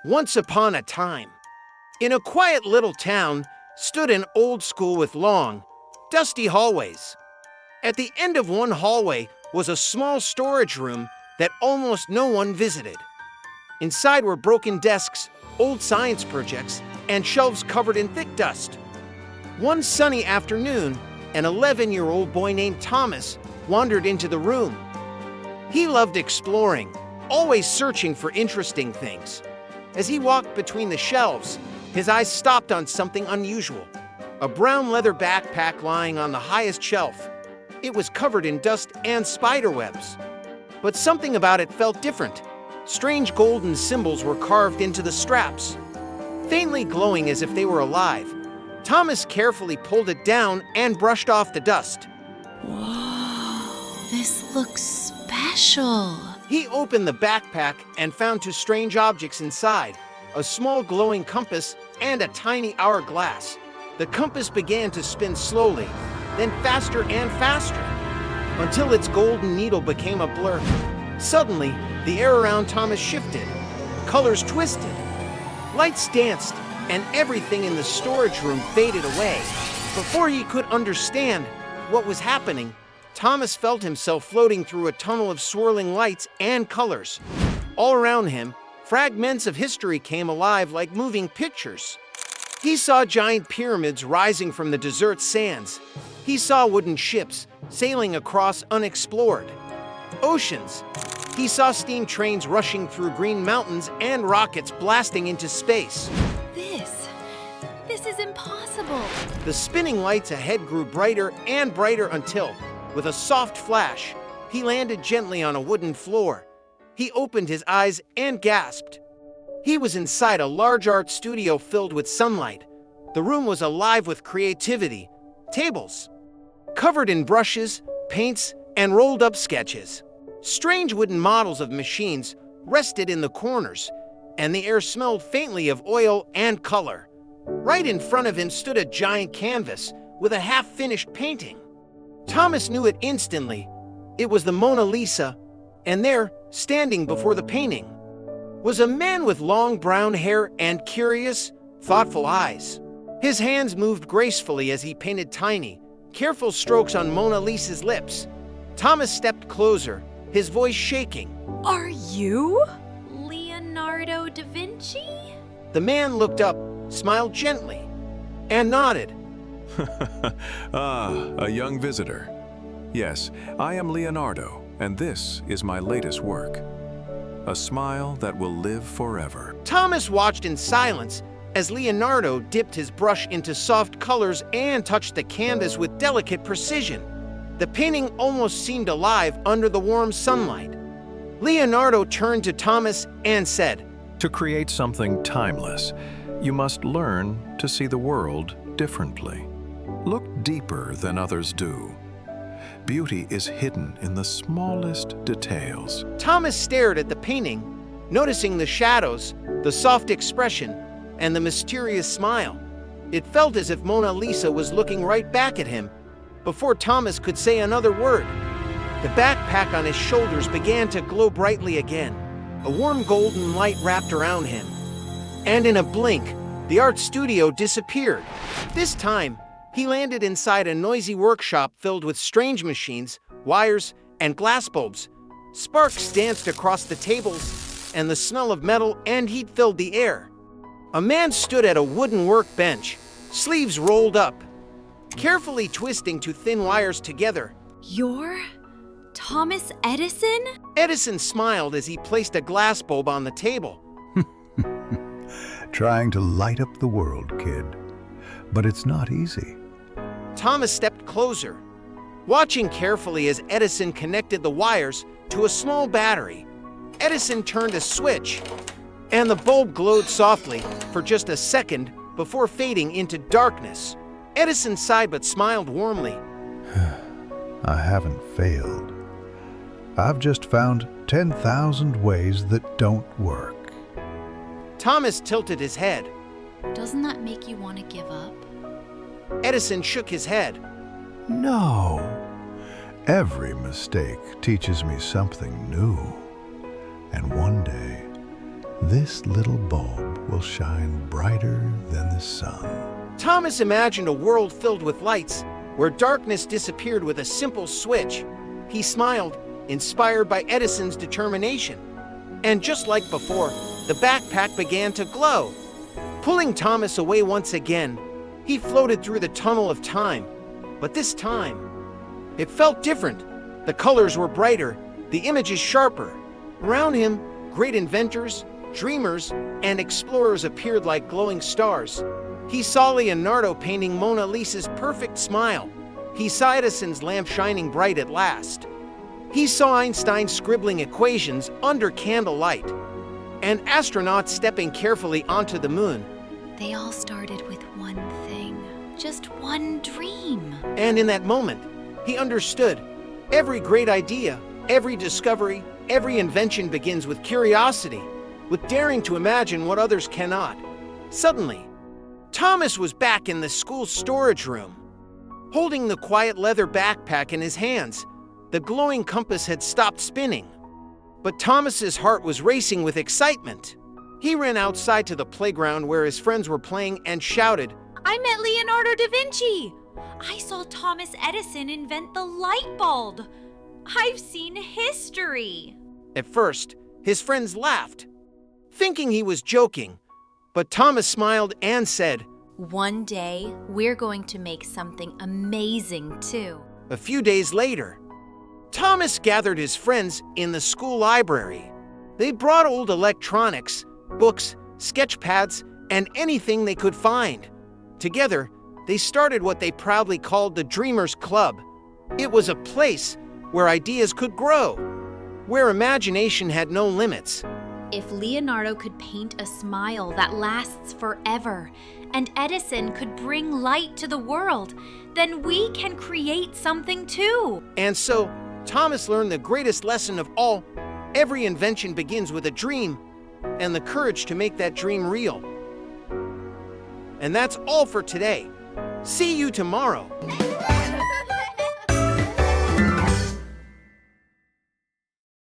Once upon a time, in a quiet little town, stood an old school with long, dusty hallways. At the end of one hallway was a small storage room that almost no one visited. Inside were broken desks, old science projects, and shelves covered in thick dust. One sunny afternoon, an 11-year-old boy named Thomas wandered into the room. He loved exploring, always searching for interesting things. As he walked between the shelves, his eyes stopped on something unusual. A brown leather backpack lying on the highest shelf. It was covered in dust and spider webs. But something about it felt different. Strange golden symbols were carved into the straps, faintly glowing as if they were alive. Thomas carefully pulled it down and brushed off the dust. Whoa, this looks special. He opened the backpack and found two strange objects inside, a small glowing compass and a tiny hourglass. The compass began to spin slowly, then faster and faster, until its golden needle became a blur. Suddenly, the air around Thomas shifted, colors twisted, lights danced, and everything in the storage room faded away. Before he could understand what was happening, Thomas felt himself floating through a tunnel of swirling lights and colors. All around him, fragments of history came alive like moving pictures. He saw giant pyramids rising from the desert sands. He saw wooden ships sailing across unexplored oceans. He saw steam trains rushing through green mountains and rockets blasting into space. This is impossible. The spinning lights ahead grew brighter and brighter until, with a soft flash, he landed gently on a wooden floor. He opened his eyes and gasped. He was inside a large art studio filled with sunlight. The room was alive with creativity. Tables, covered in brushes, paints, and rolled-up sketches. Strange wooden models of machines rested in the corners, and the air smelled faintly of oil and color. Right in front of him stood a giant canvas with a half-finished painting. Thomas knew it instantly. It was the Mona Lisa, and there, standing before the painting, was a man with long brown hair and curious, thoughtful eyes. His hands moved gracefully as he painted tiny, careful strokes on Mona Lisa's lips. Thomas stepped closer, his voice shaking. Are you Leonardo da Vinci? The man looked up, smiled gently, and nodded. A young visitor. Yes, I am Leonardo, and this is my latest work. A smile that will live forever. Thomas watched in silence as Leonardo dipped his brush into soft colors and touched the canvas with delicate precision. The painting almost seemed alive under the warm sunlight. Leonardo turned to Thomas and said, "To create something timeless, you must learn to see the world differently. Look deeper than others do. Beauty is hidden in the smallest details." Thomas stared at the painting, noticing the shadows, the soft expression, and the mysterious smile. It felt as if Mona Lisa was looking right back at him. Before Thomas could say another word, the backpack on his shoulders began to glow brightly again. A warm golden light wrapped around him. And in a blink, the art studio disappeared. This time, he landed inside a noisy workshop filled with strange machines, wires, and glass bulbs. Sparks danced across the tables, and the smell of metal and heat filled the air. A man stood at a wooden workbench, sleeves rolled up, carefully twisting two thin wires together. You're Thomas Edison? Edison smiled as he placed a glass bulb on the table. Trying to light up the world, kid. But it's not easy. Thomas stepped closer, watching carefully as Edison connected the wires to a small battery. Edison turned a switch, and the bulb glowed softly for just a second before fading into darkness. Edison sighed but smiled warmly. I haven't failed. I've just found 10,000 ways that don't work. Thomas tilted his head. Doesn't that make you want to give up? Edison shook his head. No. Every mistake teaches me something new. And one day, this little bulb will shine brighter than the sun. Thomas imagined a world filled with lights, where darkness disappeared with a simple switch. He smiled, inspired by Edison's determination. And just like before, the backpack began to glow. Pulling Thomas away once again, he floated through the tunnel of time. But this time, it felt different. The colors were brighter, the images sharper. Around him, great inventors, dreamers, and explorers appeared like glowing stars. He saw Leonardo painting Mona Lisa's perfect smile. He saw Edison's lamp shining bright at last. He saw Einstein scribbling equations under candlelight, and astronauts stepping carefully onto the moon. They all started with one thing, just one dream. And in that moment, he understood. Every great idea, every discovery, every invention begins with curiosity, with daring to imagine what others cannot. Suddenly, Thomas was back in the school storage room, holding the quiet leather backpack in his hands. The glowing compass had stopped spinning, but Thomas's heart was racing with excitement. He ran outside to the playground where his friends were playing and shouted, I met Leonardo da Vinci! I saw Thomas Edison invent the light bulb! I've seen history! At first, his friends laughed, thinking he was joking, but Thomas smiled and said, One day, we're going to make something amazing too. A few days later, Thomas gathered his friends in the school library. They brought old electronics, books, sketch pads, and anything they could find. Together, they started what they proudly called the Dreamers Club. It was a place where ideas could grow, where imagination had no limits. If Leonardo could paint a smile that lasts forever, and Edison could bring light to the world, then we can create something too. And so, Thomas learned the greatest lesson of all. Every invention begins with a dream, and the courage to make that dream real. And that's all for today. See you tomorrow.